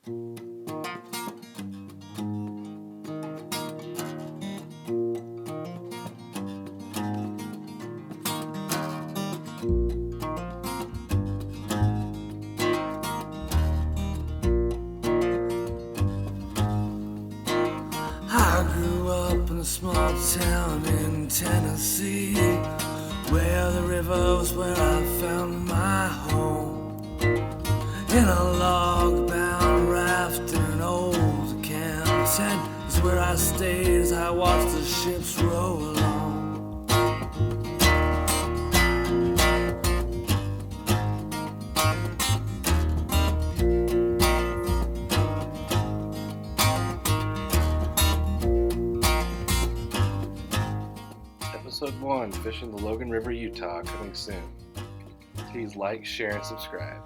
I grew up in a small town in Tennessee, where the river was where I found my home. In a log-bound raft in an old camp tent is where I stayed as I watched the ships row along. Episode 1, Fishing the Logan River, Utah, coming soon. Please like, share, and subscribe.